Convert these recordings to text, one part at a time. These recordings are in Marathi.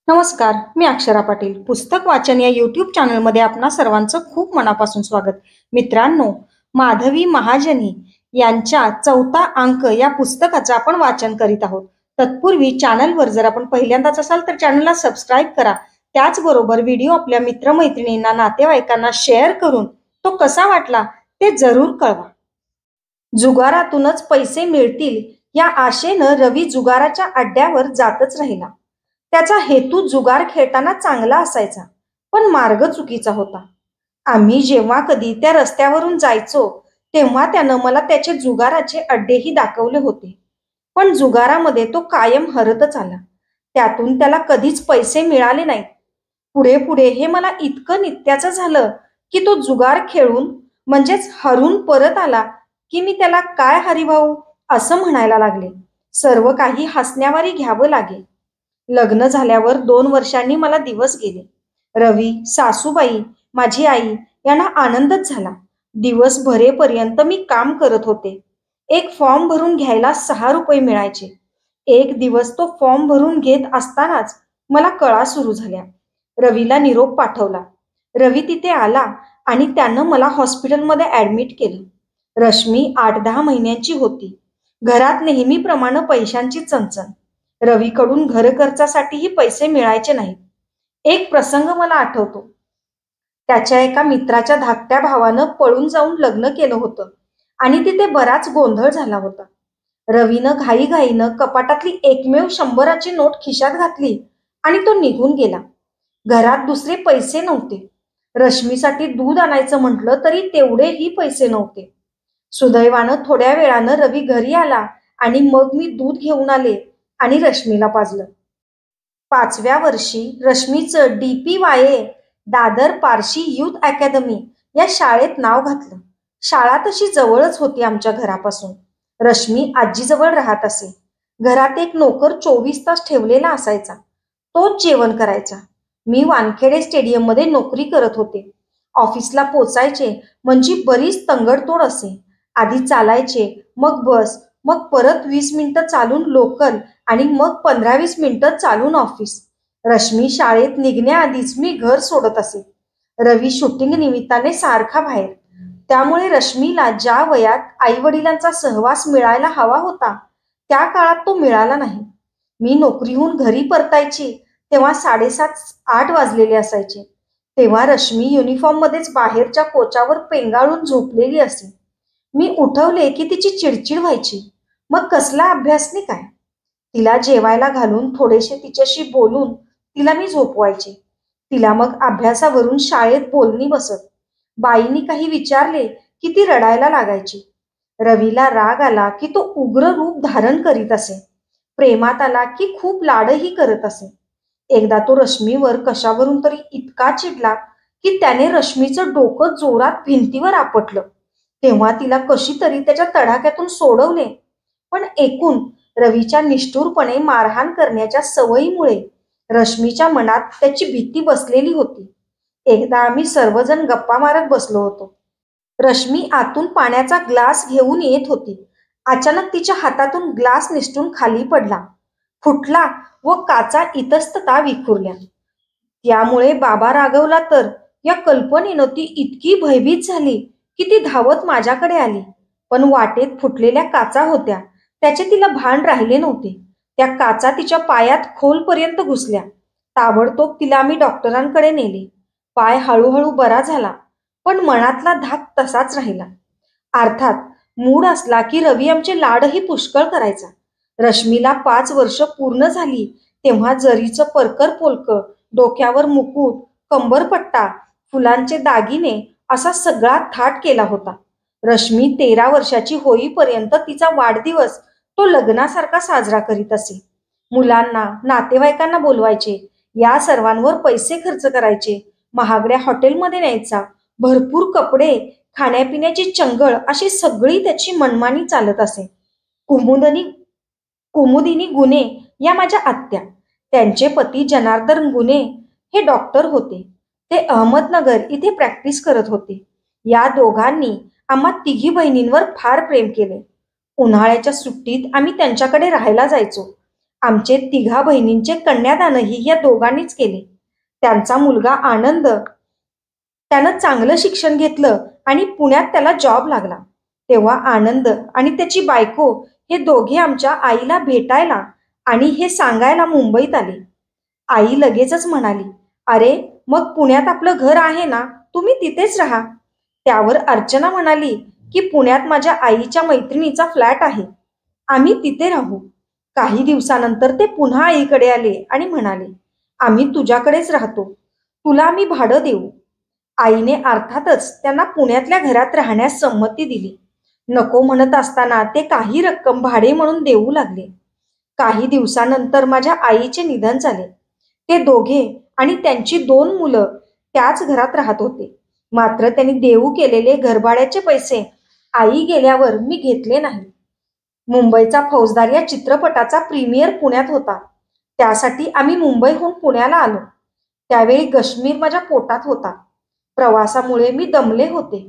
नमस्कार, मी अक्षरा पाटील. पुस्तक वाचन या यूट्यूब चॅनलमध्ये आपणा सर्वांचं खूप मनापासून स्वागत. मित्रांनो, माधवी महाजनी यांच्या चौथा अंक या पुस्तकाचं आपण वाचन करीत आहोत. तत्पूर्वी चॅनलवर जर आपण पहिल्यांदाच असाल तर चॅनलला सबस्क्राईब करा. त्याचबरोबर व्हिडिओ आपल्या मित्रमैत्रिणींना, नातेवाईकांना शेअर करून तो कसा वाटला ते जरूर कळवा. जुगारातूनच पैसे मिळतील या आशेनं रवी जुगाराच्या अड्ड्यावर जातच राहिला. त्याचा हेतू जुगार खेळताना चांगला असायचा, पण मार्ग चुकीचा होता. आम्ही जेव्हा कधी त्या रस्त्यावरून जायचो तेव्हा त्यानं मला त्याचे जुगाराचे अड्डेही दाखवले होते. पण जुगारामध्ये तो कायम हरतच आला. त्यातून त्याला कधीच पैसे मिळाले नाहीत. पुढे पुढे हे मला इतकं नित्याचं झालं की तो जुगार खेळून म्हणजेच हरून परत आला की मी त्याला काय हरिभाऊ असं म्हणायला लागले. सर्व काही हसण्यावारी घ्यावं लागे. लग्न झाल्यावर 2 वर्षांनी मला दिवस गेले. रवी, सासूबाई, माझी आई यांना आनंदच झाला. दिवस भरेपर्यंत मी काम करत होते. एक फॉर्म भरून घ्यायला 6 रुपये मिळायचे. एक दिवस तो फॉर्म भरून घेत असतानाच मला कळा सुरू झाल्या. रवीला निरोप पाठवला. रवी तिथे आला आणि त्यानं मला हॉस्पिटलमध्ये ऍडमिट केलं. रश्मी 8-10 महिन्यांची होती. घरात नेहमीप्रमाणे पैशांची चणचण. रवीकडून घर खर्चासाठीही पैसे मिळायचे नाहीत. एक प्रसंग मला आठवतो. त्याच्या एका मित्राच्या धाकट्या भावानं पळून जाऊन लग्न केलं होतं आणि तिथे बराच गोंधळ झाला होता. रवीनं घाईघाईनं कपाटातली एकमेव 100ची नोट खिशात घातली आणि तो निघून गेला. घरात दुसरे पैसे नव्हते. रश्मीसाठी दूध आणायचं म्हटलं तरी तेवढेही पैसे नव्हते. सुदैवानं थोड्या वेळानं रवी घरी आला आणि मग मी दूध घेऊन आले आणि रश्मीला पाजलं. 5व्या वर्षी रश्मीचं DPYA Dadar Parsi youth academy या शाळेत नाव घातलं. शाळा तशी जवळच होती आमच्या घरापासून. रश्मी आजीजवळ राहत असे. घरात एक नोकर 24 तास ठेवलेला असायचा. तोच जेवण करायचा. मी वानखेडे स्टेडियममध्ये नोकरी करत होते. ऑफिसला पोचायचे म्हणजे बरीच तंगडतोड असे. आधी चालायचे, मग बस, मग परत 20 मिनिटं चालून लोकल आणि मग 15-20 मिनिटं चालून ऑफिस. रश्मी शाळेत निघण्याआधीच मी घर सोडत असे. रवी शूटिंग निमित्ताने सारखा बाहेर. त्यामुळे रश्मीला ज्या वयात आई वडिलांचा सहवास मिळायला हवा होता त्या काळात तो मिळाला नाही. मी नोकरीहून घरी परतायची तेव्हा 7:30-8 वाजलेले असायचे. तेव्हा रश्मी युनिफॉर्ममध्येच बाहेरच्या कोचावर पेंगाळून झोपलेली असे. मी उठवले की तिची चिडचिड व्हायची. मग कसला अभ्यास नाही काय. तिला जेवायला घालून थोडेसे तिच्याशी बोलून तिला मी झोपवायचे. तिला मग अभ्यासावरून शाळेत बोलणी बसत. बाईंनी काही विचारले की ती रडायला लागायची. रवीला राग आला की तो उग्र रूप धारण करीत असे. प्रेमात आला की खूप लाडही करत असे. एकदा तो रश्मीवर कशावरून तरी इतका चिडला की त्याने रश्मीचं डोकं जोरात भिंतीवर आपटलं. तेव्हा तिला कशी तरी त्याच्या तडाख्यातून सोडवले. पण एकूण रवीच्या निष्ठुरपणे मारहाण करण्याच्या सवयीमुळे रश्मीच्या मनात त्याची भीती बसलेली होती. एकदा आम्ही सर्वजण गप्पा मारत बसलो होतो. रश्मी आतून पाण्याचा ग्लास घेऊन येत होती. अचानक तिच्या हातातून ग्लास निसटून खाली पडला, फुटला व काचा इतस्तता विखुरल्या. त्यामुळे बाबा रागवला तर या कल्पनेनं ती इतकी भयभीत झाली की ती धावत माझ्याकडे आली. पण वाटेत फुटलेल्या काचा होत्या त्याचे तिला भान राहिले नव्हते. त्या काचा तिच्या पायात खोलपर्यंत घुसल्या. ताबडतोब तिला आम्ही डॉक्टरांकडे नेले. पाय हळूहळू बरा झाला, पण मनातला धाक तसाच राहिला. अर्थात मूड असला की रवी आमचे लाडही पुष्कळ करायचा. रश्मीला 5 वर्ष पूर्ण झाली तेव्हा जरीचं परकर पोलकं, डोक्यावर मुकुट, कंबरपट्टा, फुलांचे दागिने असा सगळा थाट केला होता. रश्मी 13 वर्षाची होईपर्यंत तिचा वाढदिवस तो लग्नासारखा साजरा करीत असे. मुलांना, नातेवाईकांना बोलवायचे, या सर्वांवर पैसे खर्च करायचे, महागड्या हॉटेलमध्ये न्यायचा, भरपूर कपडे, खाण्यापिण्याची चंगळ अशी सगळी त्याची मनमानी चालत असे. कुमुदिनी कुमुदिनी गुने या माझ्या आत्या. त्यांचे पती जनार्दन गुने हे डॉक्टर होते. ते अहमदनगर इथे प्रॅक्टिस करत होते. या दोघांनी आम्हा तिघी बहिणींवर फार प्रेम केले. उन्हाळ्याच्या सुट्टीत आम्ही त्यांच्याकडे राहायला जायचो. आमचे तिघा बहिणींचे कन्यादानही या दोघांनीच केले. त्यांचा मुलगा आनंद, त्यानं चांगलं शिक्षण घेतलं आणि पुण्यात त्याला जॉब लागला. तेव्हा आनंद आणि त्याची बायको हे दोघे आमच्या आईला भेटायला आणि हे सांगायला मुंबईत आले. आई लगेचच म्हणाली, "अरे, मग पुण्यात आपलं घर आहे ना, तुम्ही तिथेच राहा." त्यावर अर्चना म्हणाली की पुण्यात माझ्या आईच्या मैत्रिणीचा फ्लॅट आहे, आम्ही तिथे राहू. काही दिवसानंतर ते पुन्हा आईकडे आले आणि म्हणाले, "आम्ही तुझ्याकडेच राहतो, तुला आम्ही भाडं देऊ." आईने अर्थातच त्यांना पुण्यातल्या घरात राहण्यास संमती दिली. नको म्हणत असताना ते काही रक्कम भाडे म्हणून देऊ लागले. काही दिवसानंतर माझ्या आईचे निधन झाले. ते दोघे आणि त्यांची 2 मुलं त्याच घरात राहत होते. मात्र त्यांनी देऊ केलेले घरभाड्याचे पैसे आई गेल्यावर मी घेतले नाही. मुंबईचा फौजदार या चित्रपटाचा प्रीमियर पुण्यात होता. त्यासाठी आम्ही मुंबईहून पुण्याला आलो. त्यावेळी काश्मीर माझ्या पोटात होता. प्रवासामुळे मी दमले होते.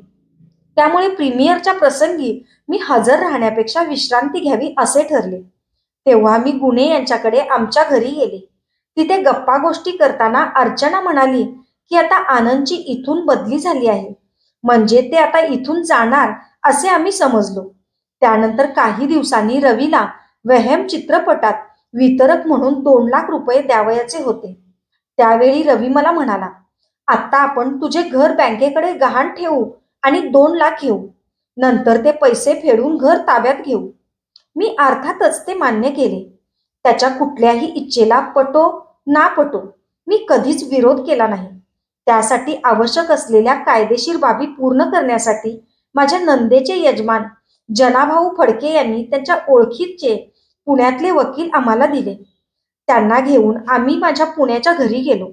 त्यामुळे प्रीमियरच्या प्रसंगी मी हजर राहण्यापेक्षा विश्रांती घ्यावी असे ठरले. तेव्हा मी गुणे यांच्याकडे आमच्या घरी गेले. तिथे गप्पा गोष्टी करताना अर्चना म्हणाली की आता आनंदची इथून बदली झाली आहे, म्हणजे ते आता इथून जाणार असे आम्ही समजलो. त्यानंतर काही दिवसांनी रवीला वहम चित्रपटात वितरक म्हणून 2 लाख रुपये द्यावयाचे होते. त्यावेळी रवी मला म्हणाला, "आता आपण तुझे घर बँकेकडे गहाण ठेवू आणि 2 लाख घेऊ. नंतर ते पैसे फेडून घर ताब्यात घेऊ." मी अर्थातच ते मान्य केले. त्याच्या कुठल्याही इच्छेला पटो ना पटो मी कधीच विरोध केला नाही. त्यासाठी आवश्यक असलेल्या कायदेशीर बाबी पूर्ण करण्यासाठी माझ्या नंदेचे यजमान जनाभाऊ फडके यांनी त्यांच्या ओळखीचे पुण्यातले वकील आम्हाला दिले. त्यांना घेऊन आम्ही माझ्या पुण्याच्या घरी गेलो.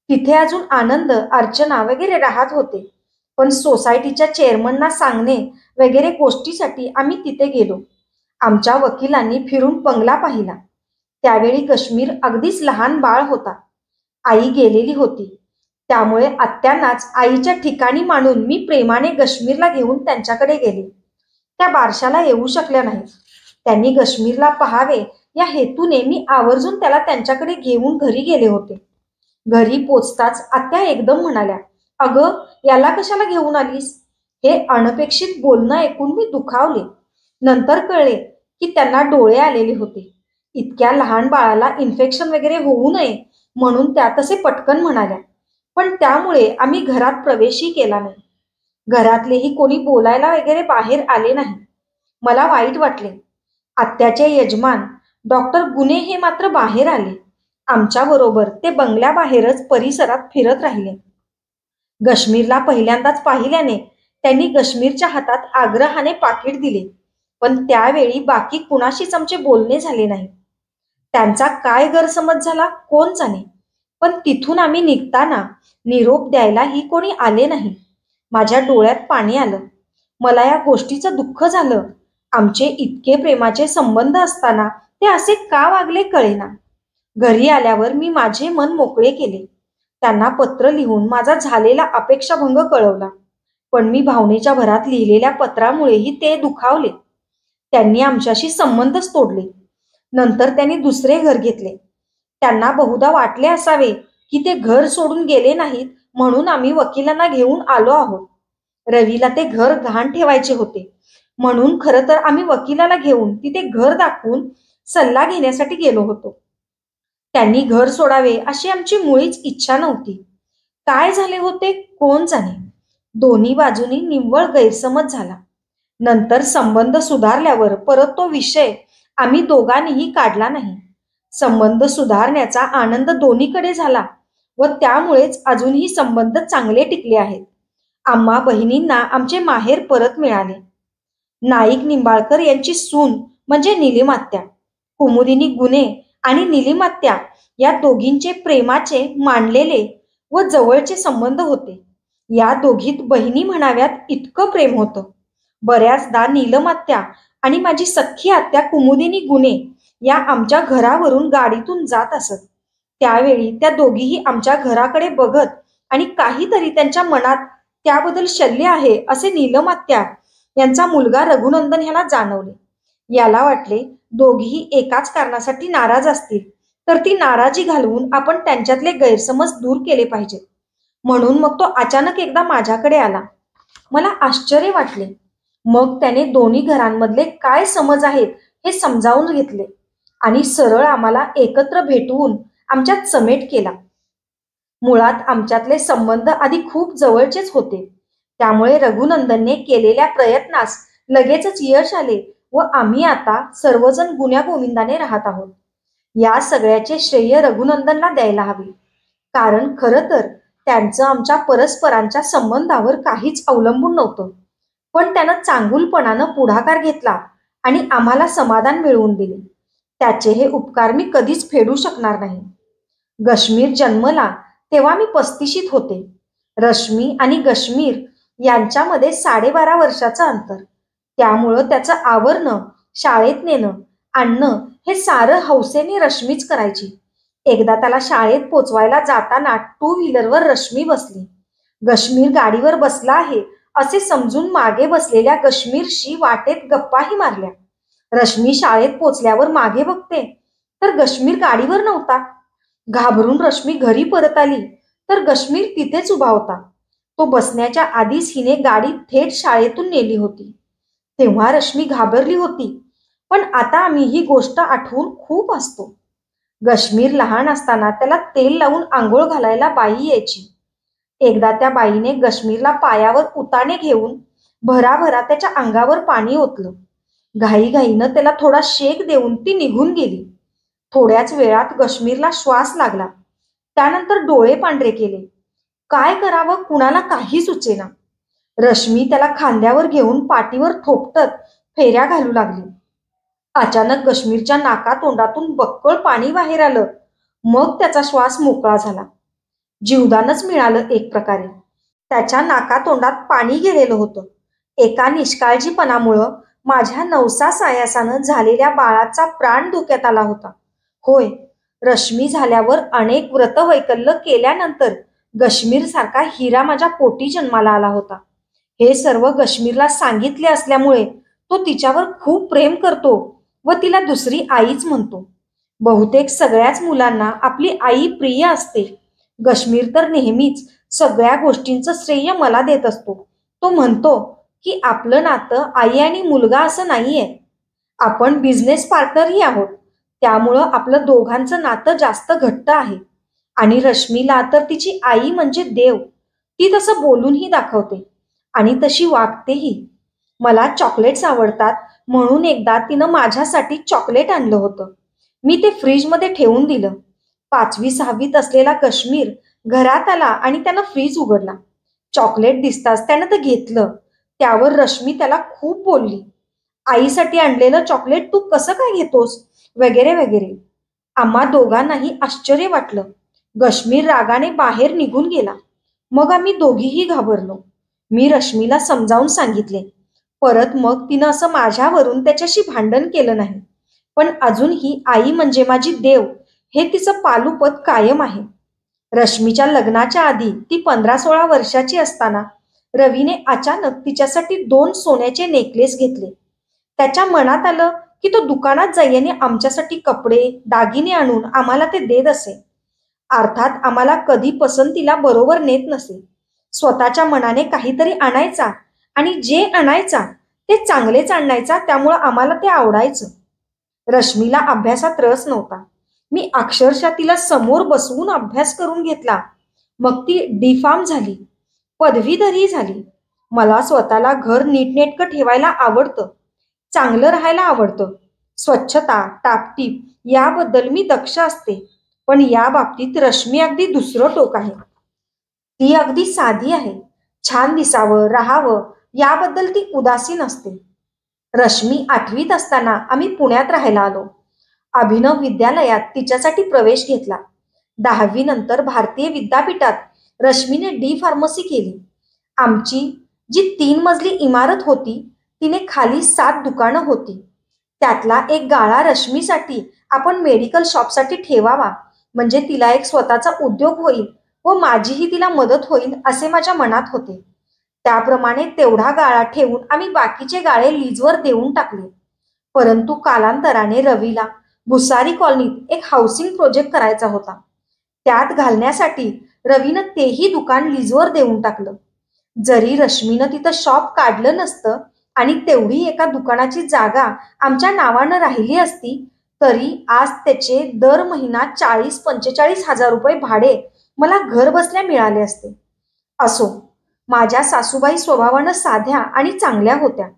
तिथे अजून आनंद, अर्चना वगैरे राहत होते. पण सोसायटीच्या चेअरमनना सांगणे वगैरे गोष्टीसाठी आम्ही तिथे गेलो. आमच्या वकिलांनी फिरून बंगला पाहिला. त्यावेळी काश्मीर अगदीच लहान बाळ होता. आई गेलेली होती. त्यामुळे आत्यांनाच आईच्या ठिकाणी मांडून मी प्रेमाने काश्मीरला घेऊन त्यांच्याकडे गेले. त्या बारशाला येऊ शकल्या नाहीत. त्यांनी काश्मीरला पाहावे या हेतूने मी आवर्जून त्याला त्यांच्याकडे घेऊन घरी गेले होते. घरी पोचताच आत्या एकदम म्हणाल्या, "अगं, याला कशाला घेऊन आलीस?" हे अनपेक्षित बोलणं ऐकून मी दुखावले. नंतर कळले की त्यांना डोळे आलेले होते. इतक्या लहान बाळाला इन्फेक्शन वगैरे होऊ नये म्हणून त्या तसे पटकन म्हणाल्या. पण त्यामुळे आम्ही घरात प्रवेशही केला नाही. घरातलेही कोणी बोलायला वगैरे बाहेर आले नाही. मला वाईट वाटले. आत्याचे यजमान डॉक्टर गुणे हे मात्र बाहेर आले. आमच्याबरोबर ते बंगल्याबाहेरच परिसरात फिरत राहिले. काश्मीरला पहिल्यांदाच पाहिल्याने त्यांनी काश्मीरच्या हातात आग्रहाने पाकिट दिले. पण त्यावेळी बाकी कुणाशीच आमचे बोलणे झाले नाही. त्यांचा काय गैरसमज झाला कोण जाणे. पण तिथून आम्ही निघताना निरोप द्यायलाही कोणी आले नाही. माझ्या डोळ्यात पाणी आलं. मला या गोष्टीचं दुःख झालं. आमचे इतके प्रेमाचे संबंध असताना ते असे का वागले कळेना. घरी आल्यावर मी माझे मन मोकळे केले. त्यांना पत्र लिहून माझा झालेला अपेक्षाभंग कळवला. पण मी भावनेच्या भरात लिहिलेल्या पत्रामुळेही ते दुखावले. त्यांनी आमच्याशी संबंधच तोडले. नंतर त्यांनी दुसरे घर घेतले. त्यांना बहुधा वाटले असावे की ते घर सोडून गेले नाहीत म्हणून आम्ही वकिलांना घेऊन आलो आहोत. रवीला ते घर गहाण ठेवायचे होते म्हणून खरं तर आम्ही वकिलाला घेऊन तिथे घर दाखवून सल्ला घेण्यासाठी गेलो होतो. त्यांनी घर सोडावे अशी आमची मुळीच इच्छा नव्हती. काय झाले होते कोण जाणे. दोन्ही बाजूनी निव्वळ गैरसमज झाला. नंतर संबंध सुधारल्यावर परत तो विषय आम्ही दोघांनीही काढला नाही. संबंध सुधारण्याचा आनंद दोन्हीकडे झाला व त्यामुळेच अजूनही संबंध चांगले टिकले आहेत. आम्हा बहिणींना आमचे माहेर परत मिळाले. नाईक निंबाळकर यांची सून म्हणजे निलिमात्या, कुमुदिनी गुणे आणि निलिमात्या या दोघींचे प्रेमाचे मांडलेले व जवळचे संबंध होते. या दोघीत बहिणी म्हणाव्यात इतकं प्रेम होतं. बऱ्याचदा नीलमात्या आणि माझी सख्खी आत्या कुमुदिनी गुणे या आमच्या घरावरून गाडीतून जात असत. त्यावेळी त्या दोघीही आमच्या घराकडे बघत आणि काहीतरी त्यांच्या मनात त्याबद्दल शल्य आहे असे नीलमात्या यांचा मुलगा रघुनंदन ह्याला जाणवले. याला वाटले दोघेही एकाच कारणासाठी नाराज असतील तर ती नाराजी घालवून आपण त्यांच्यातले गैरसमज दूर केले पाहिजेत. म्हणून मग तो अचानक एकदा माझ्याकडे आला. मला आश्चर्य वाटले. मग त्याने दोन्ही घरांमधले काय समज आहेत हे समजावून घेतले आणि सरळ आम्हाला एकत्र भेटवून आमच्यात समेट केला. मुळात आमच्यातले संबंध आधी खूप जवळचेच होते. त्यामुळे रघुनंदनने केलेल्या प्रयत्नास लगेचच यश आले व आम्ही आता सर्वजण गुण्यागोविंदाने राहत आहोत. या सगळ्याचे श्रेय रघुनंदनला द्यायला हवे, कारण खरं तर त्यांचं आमच्या परस्परांच्या संबंधावर काहीच अवलंबून नव्हतं. पण त्यानं चांगुलपणानं पुढाकार घेतला आणि आम्हाला समाधान मिळवून दिले. त्याचे हे उपकार मी कधीच फेडू शकणार नाही. गश्मीर जन्मला तेव्हा मी 35शीत होते. रश्मी आणि गश्मीर यांच्यामध्ये 12.5 वर्षाचं अंतर. त्यामुळं त्याचं आवरणं, शाळेत नेणं, आणणं हे सारं हौसेने रश्मीच करायची. एकदा त्याला शाळेत पोचवायला जाताना 2 व्हीलरवर रश्मी बसली. गश्मीर गाडीवर बसला आहे असे समजून मागे बसलेल्या गश्मीरशी वाटेत गप्पाही मारल्या. रश्मी शाळेत पोचल्यावर मागे बघते तर गश्मीर गाडीवर नव्हता. घाबरून रश्मी घरी परत आली तर गश्मीर तिथेच उभा होता. तो बसण्याच्या आधीच हिने गाडी थेट शाळेतून नेली होती. तेव्हा रश्मी घाबरली होती, पण आता आम्ही ही गोष्ट आठवून खूप हसतो. गश्मीर लहान असताना त्याला तेल लावून आंघोळ घालायला बाई यायची. एकदा त्या बाईने गश्मीरला पायावर उताने घेऊन भराभरा त्याच्या अंगावर पाणी ओतलं. घाईघाईनं त्याला थोडा शेक देऊन ती निघून गेली. थोड्याच वेळात गश्मीरला श्वास लागला. त्यानंतर डोळे पांढरे केले. काय करावं कुणाला काही सुचेना. रश्मी त्याला खांद्यावर घेऊन पाठीवर थोपटत फेऱ्या घालू लागली. अचानक गश्मीरच्या नाकातोंडातून बक्कळ पाणी बाहेर आलं. मग त्याचा श्वास मोकळा झाला. जीवदानच मिळालं एक प्रकारे. त्याच्या नाकातोंडात पाणी गेलेलं होतं. एका निष्काळजीपणामुळं माझ्या नवसा सायासानं झालेल्या बाळाचा प्राण धोक्यात आला होता. होय, रश्मी झाल्यावर अनेक व्रतवैकल्य केल्यानंतर गश्मीर सारखा हिरा माझ्या पोटी जन्माला आला होता. हे सर्व गश्मीरला सांगितले असल्यामुळे तो तिच्यावर खूप प्रेम करतो व तिला दुसरी आईच म्हणतो. बहुतेक सगळ्याच मुलांना आपली आई प्रिय असते. गश्मीर तर नेहमीच सगळ्या गोष्टींचं श्रेय मला देत असतो. तो म्हणतो की आपलं नातं आई आणि मुलगा असं नाहीये. आपण बिझनेस पार्टनरही आहोत. त्यामुळं आपलं दोघांचं नातं जास्त घट्ट आहे. आणि रश्मीला तर तिची आई म्हणजे देव. ती तसं बोलूनही दाखवते आणि तशी वागतेही. मला चॉकलेट्स आवडतात म्हणून एकदा तिनं माझ्यासाठी चॉकलेट आणलं होतं. मी ते फ्रीजमध्ये ठेवून दिलं. 5वी-6वीत असलेला कश्मीर घरात आला आणि त्यानं फ्रीज उघडला. चॉकलेट दिसताच त्यानं ते घेतलं. त्यावर रश्मी त्याला खूप बोलली. आईसाठी आणलेलं चॉकलेट तू कसं काय घेतोस वगैरे वगैरे. आम्हा दोघांनाही आश्चर्य वाटलं. गश्मीर रागाने बाहेर निघून गेला. मग आम्ही दोघीही घाबरलो. मी रश्मीला समजावून सांगितले. परत मग तिनं असं माझ्यावरून त्याच्याशी भांडण केलं नाही. पण अजूनही आई म्हणजे माझी देव हे तिचं पालुपद कायम आहे. रश्मीच्या लग्नाच्या आधी ती 15-16 वर्षाची असताना रवीने अचानक तिच्यासाठी 2 सोन्याचे नेकलेस घेतले. त्याच्या मनात आलं की तो दुकानात जाई आणि आमच्यासाठी कपडे दागिने आणून आम्हाला ते देत असे. अर्थात आम्हाला कधी पसंतीला बरोबर नेत नसे. स्वतःच्या मनाने काहीतरी आणायचा आणि जे आणायचा ते चांगलेच आणायचा. त्यामुळं आम्हाला ते आवडायचं. रश्मीला अभ्यासात रस नव्हता. मी अक्षरशः तिला समोर बसवून अभ्यास करून घेतला. मग ती डी.फार्म झाली, पदवीधरही झाली. मला स्वतःला घर नीटनेटकं ठेवायला आवडतं. चांगलं राहायला आवडतं. स्वच्छता, टापटीप याबद्दल मी दक्ष असते. पण या बाबतीत रश्मी अगदी दुसरं टोक आहे. ती अगदी साधी आहे. छान दिसावं, राहावं याबद्दल ती उदासीन असते. रश्मी 8वीत असताना आम्ही पुण्यात राहायला आलो. अभिनव विद्यालयात तिच्यासाठी प्रवेश घेतला. 10वी नंतर भारतीय विद्यापीठात रश्मीने डी.फार्मसी केली. आमची जी 3 मजली इमारत होती तिने खाली 7 दुकानं होती. त्यातला एक गाळा रश्मीसाठी आपण मेडिकल शॉपसाठी ठेवावा, म्हणजे तिला एक स्वतःचा उद्योग होईल व माझीही तिला मदत होईल असे माझ्या मनात होते. त्याप्रमाणे तेवढा गाळा ठेवून आम्ही बाकीचे गाळे लीजवर देऊन टाकले. परंतु कालांतराने रवीला भुसारी कॉलनीत एक हाऊसिंग प्रोजेक्ट करायचा होता. त्यात घालण्यासाठी रवीनं तेही दुकान लीजवर देऊन टाकलं. जरी रश्मीनं तिथं शॉप काढलं नसतं आणि तेवढी एका दुकानाची जागा आमच्या नावानं राहिली असती, तरी आज त्याचे दर महिना 40-45 हजार रुपये भाडे मला घर बसल्या मिळाले असते. असो, माझ्या सासूबाई स्वभावानं साध्या आणि चांगल्या होत्या,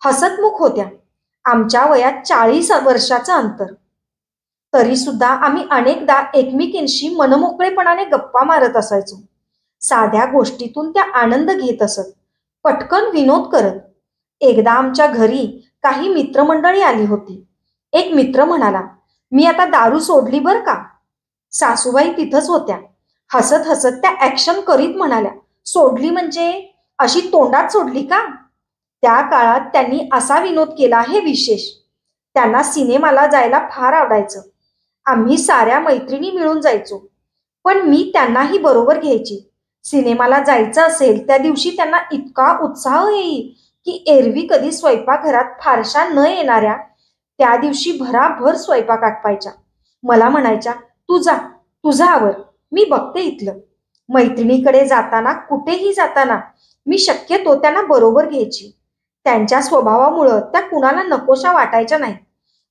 हसतमुख होत्या. आमच्या वयात 40 वर्षाचं अंतर. तरी सुद्धा आम्ही अनेकदा एकमेकींशी मनमोकळेपणाने गप्पा मारत असायचो. साध्या गोष्टीतून त्या आनंद घेत असत, पटकन विनोद करत. एकदा आमच्या घरी काही मित्रमंडळी आली होती. एक मित्र म्हणाला, "मी आता दारू सोडली बर का." सासूबाई तिथंच होत्या. हसत हसत त्या ऍक्शन करीत म्हणाल्या, "सोडली म्हणजे अशी तोंडात सोडली का?" त्या काळात त्यांनी असा विनोद केला हे विशेष. त्यांना सिनेमाला जायला फार आवडायचं. आम्ही साऱ्या मैत्रिणी मिळून जायचो. पण मी त्यांनाही बरोबर घ्यायची. सिनेमाला जायचं असेल त्या दिवशी त्यांना इतका उत्साह येई की एरवी कधी स्वयंपाकघरात फारशा न येणाऱ्या त्या दिवशी भराभर स्वयंपाक आटपायच्या. मला म्हणायच्या, "तू जा, तुझं आवर, मी बघते इथलं." मैत्रिणीकडे जाताना, कुठेही जाताना मी शक्यतो त्यांना बरोबर घ्यायची. त्यांच्या स्वभावामुळं त्या कुणाला नकोशा वाटायच्या नाही.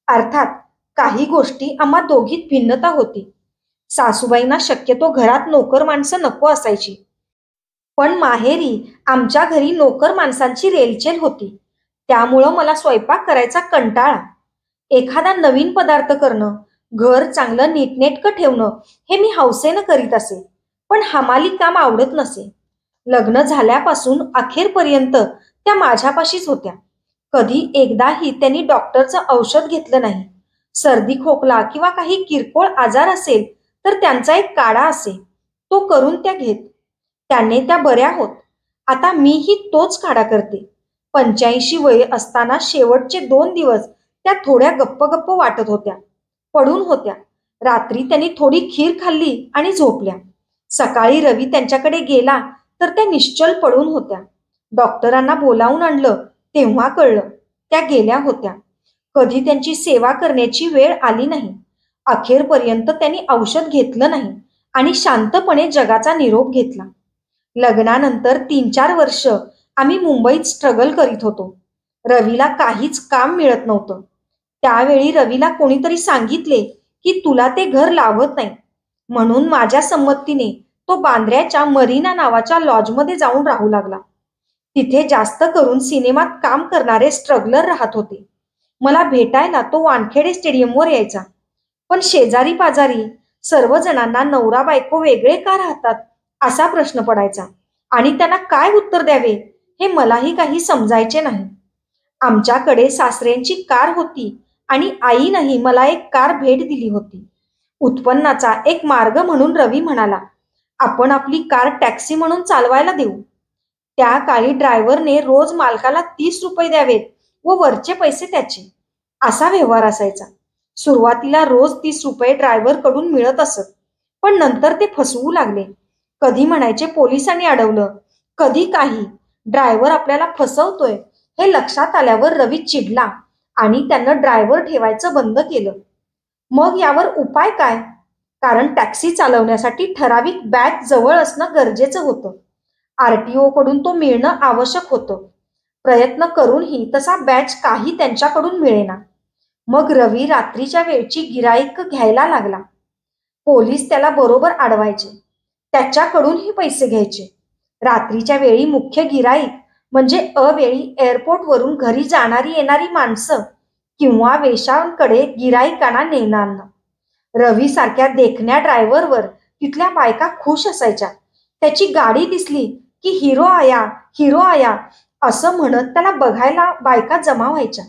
अर्थात काही गोष्टी आम्हा दोघीत भिन्नता होती. सासूबाईंना शक्यतो घरात नोकर माणसं नको असायची. पण माहेरी आमच्या घरी नोकर माणसांची रेलचेल होती. त्यामुळं मला स्वयंपाक करायचा कंटाळा. एखादा नवीन पदार्थ करणं, घर चांगलं नीटनेटकं ठेवणं हे मी हौसेनं करीत असे. पण हमाली काम आवडत नसे. लग्न झाल्यापासून अखेरपर्यंत त्या माझ्यापाशीच होत्या. कधी एकदाही त्यांनी डॉक्टरचं औषध घेतलं नाही. सर्दी खोकला किंवा काही किरकोळ आजार असेल तर त्यांचा एक काढा असे, तो करून त्या घेत. त्याने त्या बऱ्या होत. आता मीही तोच काढा करते. 85 वय असताना शेवटचे 2 दिवस त्या थोड्या गप्प गप्प वाटत होत्या. पडून होत्या. रात्री त्यांनी थोडी खीर खाल्ली आणि झोपल्या. सकाळी रवी त्यांच्याकडे गेला तर त्या निश्चल पडून होत्या. डॉक्टरांना बोलावून आणलं तेव्हा कळलं त्या गेल्या होत्या. कधी त्यांची सेवा करण्याची वेळ आली नाही. अखेरपर्यंत त्यांनी औषध घेतलं नाही आणि शांतपणे जगाचा निरोप घेतला. लग्नानंतर 3-4 वर्ष आम्ही मुंबईत स्ट्रगल करीत होतो. रवीला काहीच काम मिळत नव्हतं. त्यावेळी रवीला कोणीतरी सांगितले की तुला ते घर लावत नाही. म्हणून माझ्या संमतीने तो बांद्र्याच्या मरीना नावाच्या लॉजमध्ये जाऊन राहू लागला. तिथे जास्त करून सिनेमात काम करणारे स्ट्रगलर राहत होते. मला भेटायला तो वानखेडे स्टेडियमवर यायचा. पण शेजारी पाजारी सर्वजणांना नवरा बायको वेगळे का राहतात असा प्रश्न पडायचा आणि त्यांना काय उत्तर द्यावे हे मलाही काही समजायचे नाही. आमच्याकडे सासऱ्यांची कार होती आणि आईनंही मला एक कार भेट दिली होती. उत्पन्नाचा एक मार्ग म्हणून रवी म्हणाला, "आपण आपली कार टॅक्सी म्हणून चालवायला देऊ." त्या काळी ड्रायव्हरने रोज मालकाला 30 रुपये द्यावेत व वरचे पैसे त्याचे, असा व्यवहार असायचा. सुरुवातीला रोज 30 रुपये ड्रायव्हरकडून मिळत असत. पण नंतर ते फसवू लागले. कधी म्हणायचे पोलिसांनी अडवलं, कधी काही. ड्रायव्हर आपल्याला फसवतोय हे लक्षात आल्यावर रवी चिडला आणि त्यानं ड्रायव्हर ठेवायचं बंद केलं. मग यावर उपाय काय? कारण टॅक्सी चालवण्यासाठी ठराविक बॅच जवळ असणं गरजेचं होतं. RTO कडून तो मिळणं आवश्यक होतं. प्रयत्न करूनही तसा बॅच काही त्यांच्याकडून मिळेना. मग रवी रात्रीच्या वेळची गिराईक घ्यायला लागला. पोलीस त्याला बरोबर अडवायचे. त्याच्याकडूनही पैसे घ्यायचे. रात्रीच्या वेळी मुख्य गिराईक म्हणजे अवेळी एअरपोर्टवरून घरी जाणारी येणारी माणसं किंवा वेश्यांकडे गिराईकांना नेणारना. रवी सारख्या देखण्या ड्रायव्हरवर तिथल्या बायका खुश असायच्या. त्याची गाडी दिसली की हिरो आया, हिरो आया असं म्हणत त्याला बघायला बायका जमा व्हायच्या.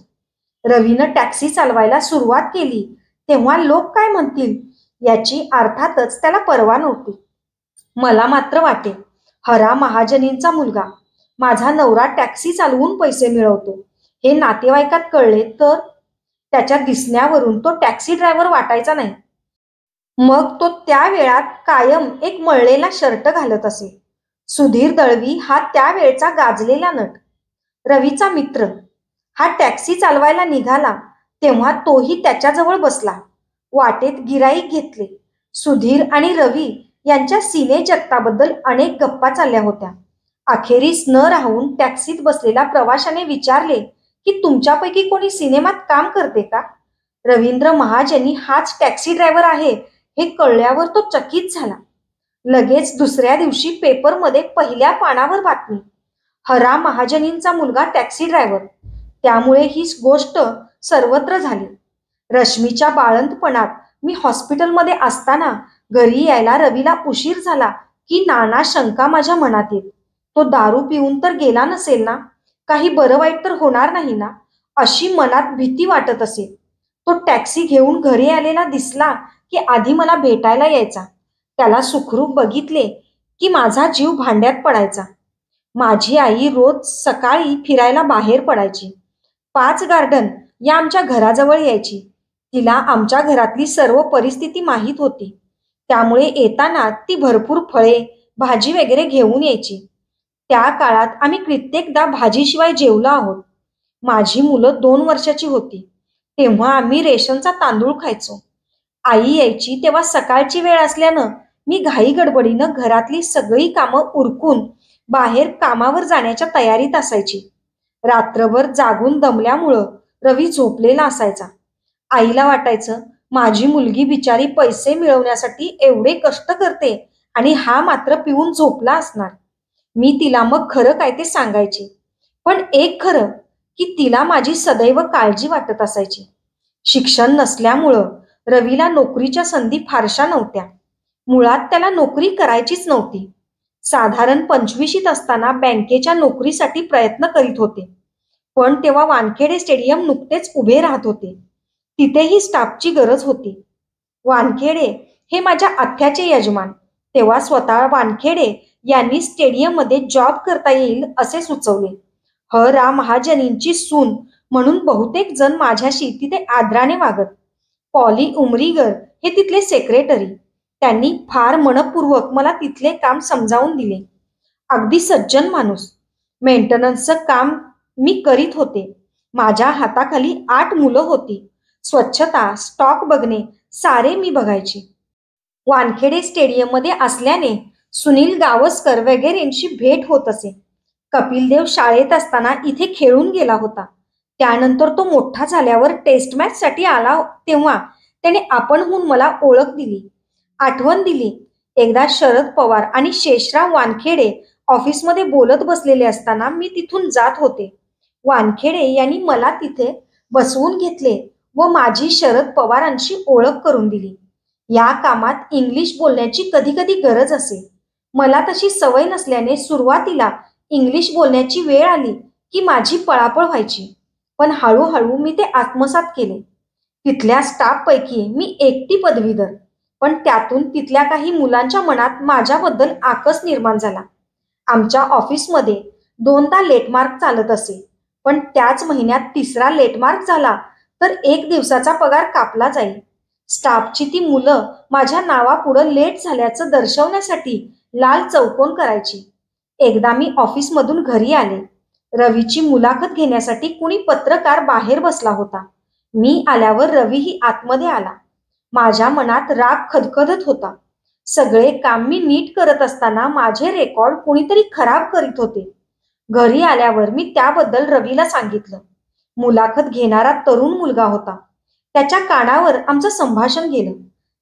रवीनं टॅक्सी चालवायला सुरुवात केली तेव्हा लोक काय म्हणतील याची अर्थातच त्याला पर्वा नव्हती. मला मात्र वाटे, हरा महाजनींचा मुलगा, माझा नवरा टॅक्सी चालवून पैसे मिळवतो हे नातेवाईकात कळले तर त्याच्या दिसण्यावरून तो टॅक्सी ड्रायव्हर वाटायचा नाही. मग तो त्या वेळात कायम एक मळलेला शर्ट घालत असे. सुधीर दळवी हा त्यावेळचा गाजलेला नट, रवीचा मित्र. हा टॅक्सी चालवायला निघाला तेव्हा तोही त्याच्याजवळ बसला. वाटेत गिराईक घेतले. सुधीर आणि रवी यांच्या सिने जगताबद्दल अनेक गप्पा चालल्या होत्या. अखेरीस न राहून टॅक्सीत बसलेल्या प्रवाशाने विचारले की तुमच्यापैकी कोणी सिनेमात काम करते का? रवींद्र महाजनी हाच टॅक्सी ड्रायव्हर आहे हे कळल्यावर तो चकित झाला. लगेच दुसऱ्या दिवशी पेपरमध्ये पहिल्या पानावर बातमी, हरा महाजनींचा मुलगा टॅक्सी ड्रायव्हर. त्यामुळे ही गोष्ट सर्वत्र झाली. रश्मीच्या बाळंतपणात मी हॉस्पिटलमध्ये असताना घरी यायला रवीला उशीर झाला की नाना शंका माझ्या मनात येत. तो दारू पिऊन तर गेला नसेल ना? काही बरं वाईट तर होणार नाही ना? अशी मनात भीती वाटत असे. तो टॅक्सी घेऊन घरी आलेला दिसला की आधी मला भेटायला यायचा. त्याला सुखरूप बघितले की माझा जीव भांड्यात पडायचा. माझी आई रोज सकाळी फिरायला बाहेर पडायची. 5 गार्डन या आमच्या घराजवळ यायची. तिला आमच्या घरातली सर्व परिस्थिती माहीत होती. त्यामुळे येताना ती भरपूर फळे, भाजी वगैरे घेऊन यायची. त्या काळात आम्ही कित्येकदा भाजीशिवाय जेवलो आहोत. माझी मुलं 2 वर्षाची होती. तेव्हा आम्ही रेशनचा तांदूळ खायचो. आई यायची तेव्हा सकाळची वेळ असल्यानं मी घाई गडबडीनं घरातली सगळी कामं उरकून बाहेर कामावर जाण्याच्या तयारीत असायची. रात्रभर जागून दमल्यामुळं रवी झोपलेला असायचा. आईला वाटायचं माझी मुलगी बिचारी पैसे मिळवण्यासाठी एवढे कष्ट करते आणि हा मात्र पिऊन झोपला असणार. मी तिला मग खरं काय ते सांगायचे. पण एक खरं की तिला माझी सदैव काळजी वाटत असायची. शिक्षण नसल्यामुळं रवीला नोकरीच्या संधी फारशा नव्हत्या. मुळात त्याला नोकरी करायचीच नव्हती. साधारण 25शीत असताना बँकेच्या नोकरीसाठी प्रयत्न करीत होते. पण तेव्हा वानखेडे स्टेडियम नुकतेच उभे राहत होते. तिथेही स्टाफची गरज होती. वानखेडे हे माझ्या आत्याचे यजमान. तेव्हा स्वतः वानखेडे यांनी स्टेडियममध्ये जॉब करता येईल असे सुचवले. रा महाजनींची सून म्हणून बहुतेक जण माझ्याशी तिथे आदराने वागत. पॉली उमरीगर हे तिथले सेक्रेटरी. त्यांनी फार मनपूर्वक मला तिथले काम समजावून दिले. अगदी सज्जन माणूस. मेंटेनन्सचं काम मी करीत होते. माझ्या हाताखाली 8 मुलं होती. स्वच्छता, स्टॉक बघणे सारे मी बघायचे. वानखेडे स्टेडियममध्ये असल्याने सुनील गावस्कर वगैरेंशी भेट होत असे. कपिल देव शाळेत असताना इथे खेळून गेला होता. त्यानंतर तो मोठा झाल्यावर टेस्ट मॅचसाठी आला तेव्हा त्याने आपणहून मला ओळख दिली, आठवण दिली. एकदा शरद पवार आणि शेषराव वानखेडे ऑफिसमध्ये बोलत बसलेले असताना मी तिथून जात होते. वानखेडे यांनी मला तिथे बसवून घेतले व माझी शरद पवारांशी ओळख करून दिली. या कामात इंग्लिश बोलण्याची कधी कधी गरज असे. मला तशी सवय नसल्याने सुरुवातीला इंग्लिश बोलण्याची वेळ आली की माझी पळापळ व्हायची. पण हळूहळू मी ते आत्मसात केले. तिथल्या स्टाफपैकी मी एकटी पदवीधर. पण त्यातून तिथल्या काही मुलांच्या मनात माझ्याबद्दल आकस निर्माण झाला. आमच्या ऑफिसमध्ये 2दा लेटमार्क चालत असे. पण त्याच महिन्यात 3रा लेटमार्क झाला तर 1 दिवसाचा पगार कापला जाईल. स्टाफची ती मुलं माझ्या नावापुढं लेट झाल्याचं दर्शवण्यासाठी लाल चौकोन करायची. एकदा मी ऑफिसमधून घरी आले. रवीची मुलाखत घेण्यासाठी कुणी पत्रकार बाहेर बसला होता. मी आल्यावर रवीही आतमध्ये आला. माझ्या मनात राग खदखदत होता. सगळे काम मी नीट करत असताना माझे रेकॉर्ड कुणीतरी खराब करीत होते. घरी आल्यावर मी त्याबद्दल रवीला सांगितलं. मुलाखत घेणारा तरुण मुलगा होता. त्याच्या कानावर आमचं संभाषण गेलं.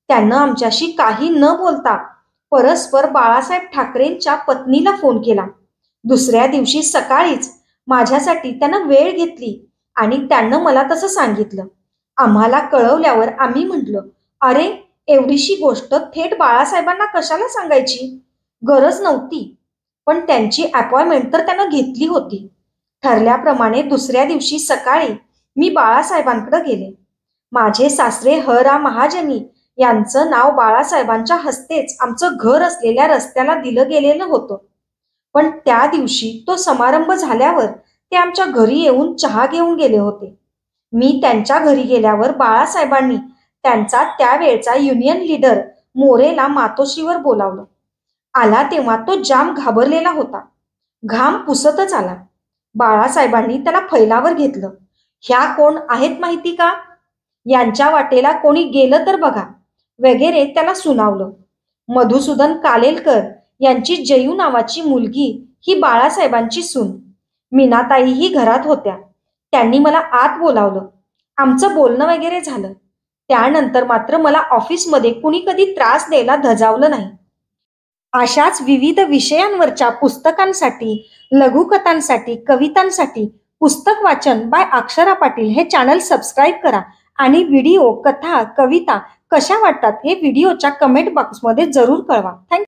त्यानं आमच्याशी काही न बोलता परस्पर बाळासाहेब ठाकरेंच्या पत्नीला फोन केला. दुसऱ्या दिवशी सकाळीच माझ्यासाठी त्यानं वेळ घेतली आणि त्यानं मला तसं सांगितलं. आम्हाला कळवल्यावर आम्ही म्हटलं, अरे एवढीशी गोष्ट थेट बाळासाहेबांना कशाला सांगायची? गरज नव्हती. पण त्यांची अपॉइंटमेंट तर त्यानं घेतली होती. ठरल्याप्रमाणे दुसऱ्या दिवशी सकाळी मी बाळासाहेबांकडे गेले. माझे सासरे रा महाजनी यांचं नाव बाळासाहेबांच्या हस्तेच आमचं घर असलेल्या रस्त्याला दिलं गेलेलं होतं. पण त्या दिवशी तो समारंभ झाल्यावर ते आमच्या घरी येऊन चहा घेऊन गेले होते. मी त्यांच्या घरी गेल्यावर बाळासाहेबांनी त्यांचा त्यावेळचा युनियन लीडर मोरेला मातोश्रीवर बोलावलं. आला तेव्हा तो जाम घाबरलेला होता. घाम पुसतच आला. बाळासाहेबांनी त्याला फैलावर घेतलं. ह्या कोण आहेत माहिती का? यांच्या वाटेला कोणी गेलं तर बघा वगैरे त्याला सुनावलं. मधुसूदन कालेलकर यांची जयू नावाची मुलगी ही बाळासाहेबांची सून. मीनाताईही घरात होत्या. त्यांनी मला आत बोलावलं. आमचं बोलणं वगैरे झालं. त्यानंतर मात्र मला ऑफिसमध्ये कुणी कधी त्रास द्यायला धजावलं नाही. अशाच विविध विषयांवरच्या पुस्तकांसाठी, लघुकथांसाठी, कवितांसाठी पुस्तक वाचन बाय अक्षरा पाटील हे चॅनल सबस्क्राईब करा आणि व्हिडिओ, कथा, कविता कशा वाटतात हे व्हिडिओच्या कमेंट बॉक्समध्ये जरूर कळवा. थँक्यू.